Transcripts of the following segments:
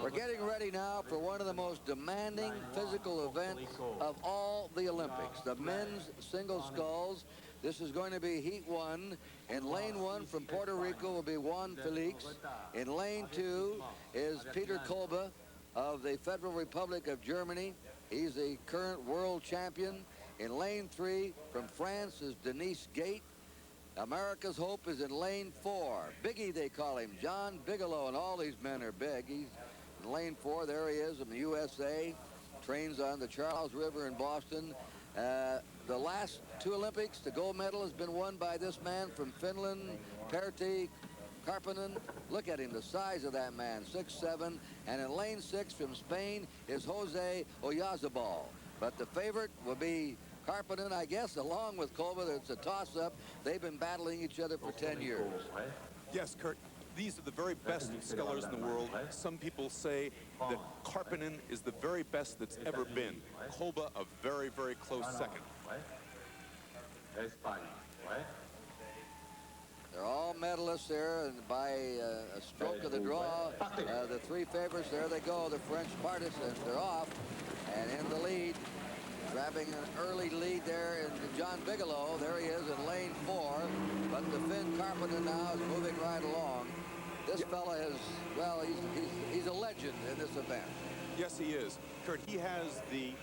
We're getting ready now for one of the most demanding physical events of all the Olympics, the men's single sculls. This is going to be Heat 1. In lane 1 from Puerto Rico will be Juan Felix. In lane 2 is Peter Kolbe of the Federal Republic of Germany. He's the current world champion. In lane 3 from France is Denise Gate. America's hope is in lane 4. Biggie, they call him, John Bigelow, and all these men are big. He's in lane 4. There he is in the USA. Trains on the Charles River in Boston. The last 2 Olympics, the gold medal has been won by this man from Finland, Pertti Karppinen. Look at him, the size of that man, 6'7". And in lane 6 from Spain is Jose Oyarzabal. But the favorite will be Karppinen, I guess, along with Kolbe. It's a toss-up. They've been battling each other for 10 years. Yes, Kurt. These are the very best scullers in the world. Some people say that Karppinen is the very best that's ever been. Kolbe a very, very close second. They're all medalists there, and by a stroke of the draw, the 3 favorites, there they go, the French partisans. They're off, and in the lead, grabbing an early lead there in John Bigelow. There he is in lane 4, but the Finn Karppinen now is moving right along. This fella is, well, he's a legend in this event. Yes, he is. Kurt, he has the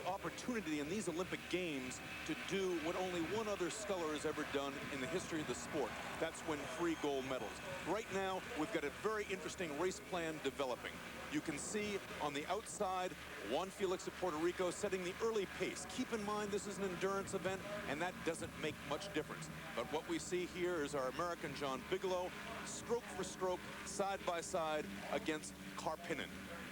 opportunity in these Olympic Games to do what only one other sculler has ever done in the history of the sport. That's win 3 gold medals. Right now, we've got a very interesting race plan developing. You can see on the outside, Juan Felix of Puerto Rico setting the early pace. Keep in mind, this is an endurance event, and that doesn't make much difference. But what we see here is our American John Bigelow, stroke for stroke, side by side against Karppinen.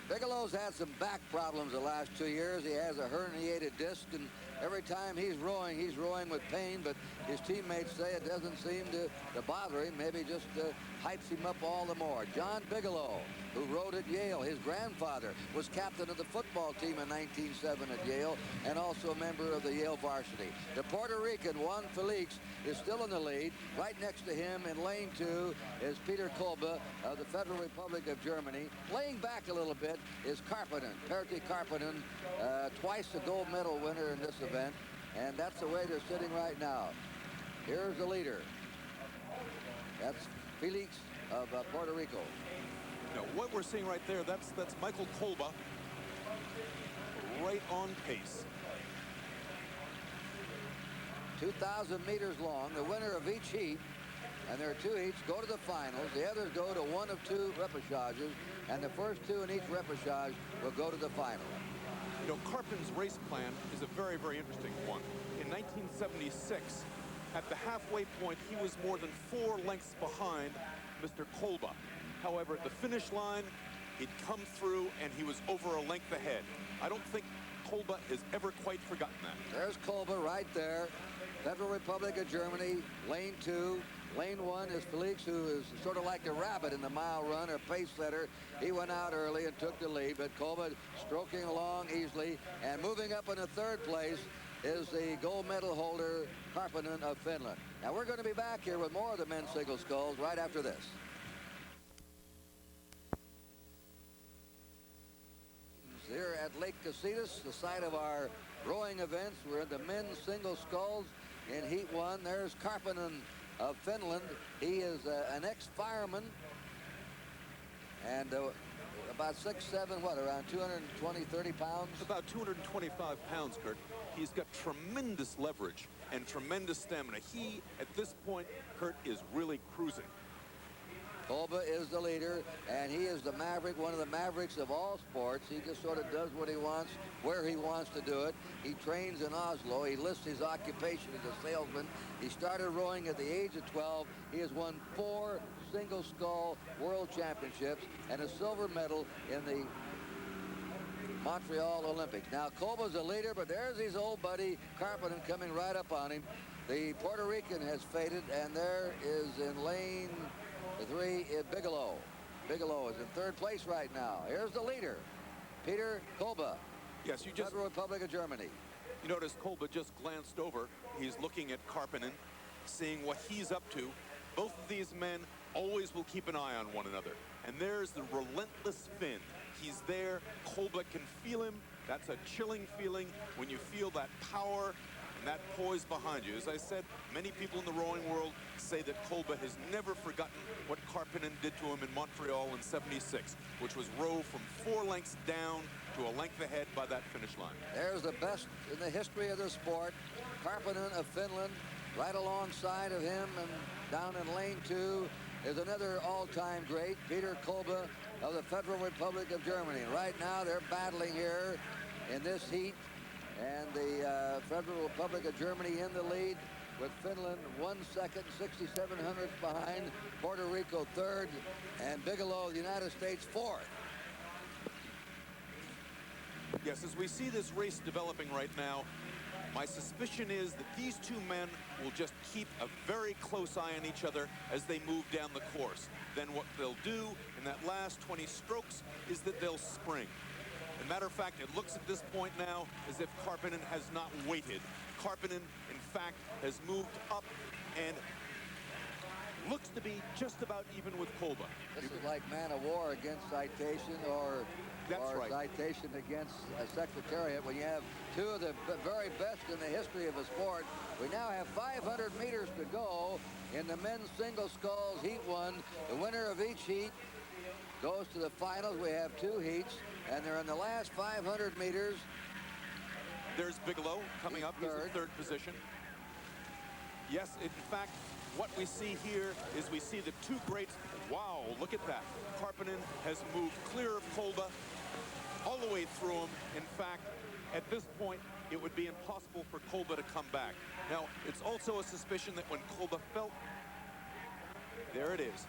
Bigelow's had some back problems the last 2 years. He has a herniated disc, and every time he's rowing with pain, but his teammates say it doesn't seem to bother him. Maybe just hypes him up all the more. John Bigelow, who rowed at Yale. His grandfather was captain of the football team in 1907 at Yale, and also a member of the Yale varsity. The Puerto Rican Juan Felix is still in the lead. Right next to him in lane 2 is Peter Kolbe of the Federal Republic of Germany. Laying back a little bit is Karppinen, Pertti Karppinen, twice a gold medal winner in this event, and that's the way they're sitting right now. Here's the leader. That's Felix of Puerto Rico. Now, what we're seeing right there, that's Michael Kolbe, right on pace. 2,000 meters long. The winner of each heat, and there are 2 heats, go to the finals. The others go to 1 of 2 repêchages, and the first 2 in each repêchage will go to the final. You know, Karppinen's race plan is a very, very interesting one. In 1976, at the halfway point, he was more than 4 lengths behind Mr. Kolbe. However, at the finish line, he'd come through, and he was over a length ahead. I don't think Kolbe has ever quite forgotten that. There's Kolbe right there. Federal Republic of Germany, lane 2. Lane 1 is Felix, who is sort of like the rabbit in the mile run, or pace setter. He went out early and took the lead, but Kolbe stroking along easily. And moving up in the 3rd place is the gold medal holder, Karppinen of Finland. Now, we're going to be back here with more of the men's single sculls right after this. Here at Lake Casitas, the site of our rowing events. We're in the men's single sculls in Heat 1. There's Karppinen of Finland. He is an ex-fireman, and about 6'7", what, around 220, 30 pounds? About 225 pounds, Kurt. He's got tremendous leverage and tremendous stamina. He, at this point, Kurt, is really cruising. Kolbe is the leader, and he is the maverick, one of the mavericks of all sports. He just sort of does what he wants, where he wants to do it. He trains in Oslo. He lists his occupation as a salesman. He started rowing at the age of 12. He has won 4 single scull world championships and a silver medal in the Montreal Olympics. Now, Kolbe's the leader, but there's his old buddy, Karppinen, coming right up on him. The Puerto Rican has faded, and there is in lane 3 is Bigelow. Bigelow is in 3rd place right now. Here's the leader, Peter Kolbe. Yes, Federal Republic of Germany. You notice Kolbe just glanced over. He's looking at Karppinen, seeing what he's up to. Both of these men always will keep an eye on one another. And there's the relentless Finn. He's there. Kolbe can feel him. That's a chilling feeling when you feel that power and that poise behind you. As I said, many people in the rowing world say that Kolbe has never forgotten what Karppinen did to him in Montreal in '76, which was row from 4 lengths down to a length ahead by that finish line. There's the best in the history of the sport. Karppinen of Finland, right alongside of him, and down in lane 2 is another all-time great, Peter Kolbe of the Federal Republic of Germany. Right now they're battling here in this heat, and the Federal Republic of Germany in the lead, with Finland 1 second, 67 hundredths behind, Puerto Rico 3rd, and Bigelow, the United States, 4th. Yes, as we see this race developing right now, my suspicion is that these two men will just keep a very close eye on each other as they move down the course. Then what they'll do in that last 20 strokes is that they'll spring. As a matter of fact, it looks at this point now as if Karppinen has not waited. Karppinen, in fact, has moved up and looks to be just about even with Kolbe. This is like man of war against citation, or right. citation against a secretariat. When you have two of the very best in the history of a sport, we now have 500 meters to go in the men's single sculls Heat 1. The winner of each heat goes to the finals. We have 2 heats, and they're in the last 500 meters. There's Bigelow coming up. He's in 3rd position. Yes, in fact, what we see here is we see the 2 greats. Wow, look at that. Karppinen has moved clear of Kolbe all the way through him. In fact, at this point, it would be impossible for Kolbe to come back. Now, it's also a suspicion that when Kolbe felt, there it is,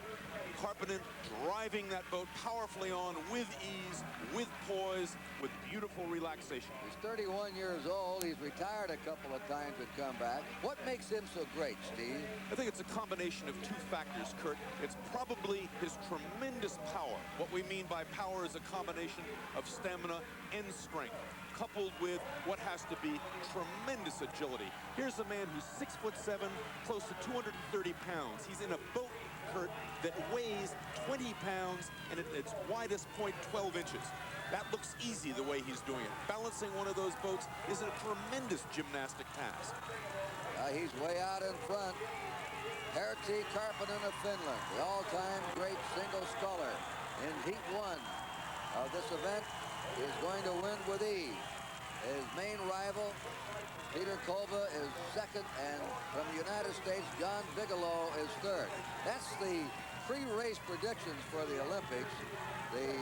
Karppinen driving that boat powerfully on with ease, with poise, with beautiful relaxation. He's 31 years old. He's retired a couple of times and come back. What makes him so great, Steve? I think it's a combination of 2 factors, Kurt. It's probably his tremendous power. What we mean by power is a combination of stamina and strength, coupled with what has to be tremendous agility. Here's a man who's 6'7", close to 230 pounds. He's in a boat, Kurt, that weighs 20 pounds and at its widest point 12 inches. That looks easy the way he's doing it. Balancing one of those boats is a tremendous gymnastic task. He's way out in front. Heat Karppinen of Finland, the all-time great single sculler in Heat 1 of this event, is going to win with ease. His main rival, Peter Kolbe, is 2nd, and from the United States, John Bigelow is 3rd. That's the pre-race predictions for the Olympics. The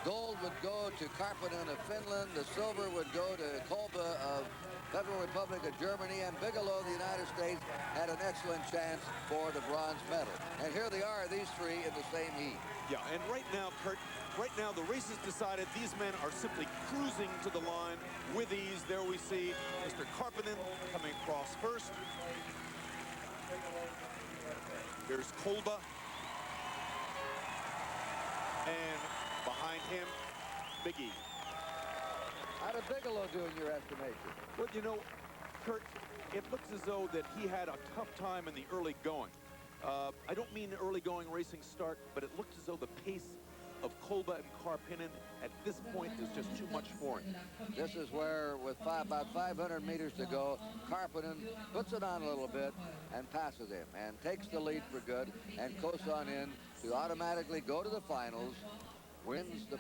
gold would go to Karppinen of Finland, the silver would go to Kolbe of Federal Republic of Germany, and Bigelow of the United States had an excellent chance for the bronze medal. And here they are, these 3 in the same heat. Yeah, and right now, Kurt, the race is decided. These men are simply cruising to the line with ease. There we see Mr. Karppinen coming across first. Here's Kolbe. And behind him, Big E. How did Bigelow do in your estimation? Well, you know, Kurt, it looks as though that he had a tough time in the early going. I don't mean the early going racing start, but it looked as though the pace of Kolbe and Karppinen at this point is just too much for him. This is where, with about 500 meters to go, Karppinen puts it on a little bit and passes him and takes the lead for good and coasts on in to automatically go to the finals, wins the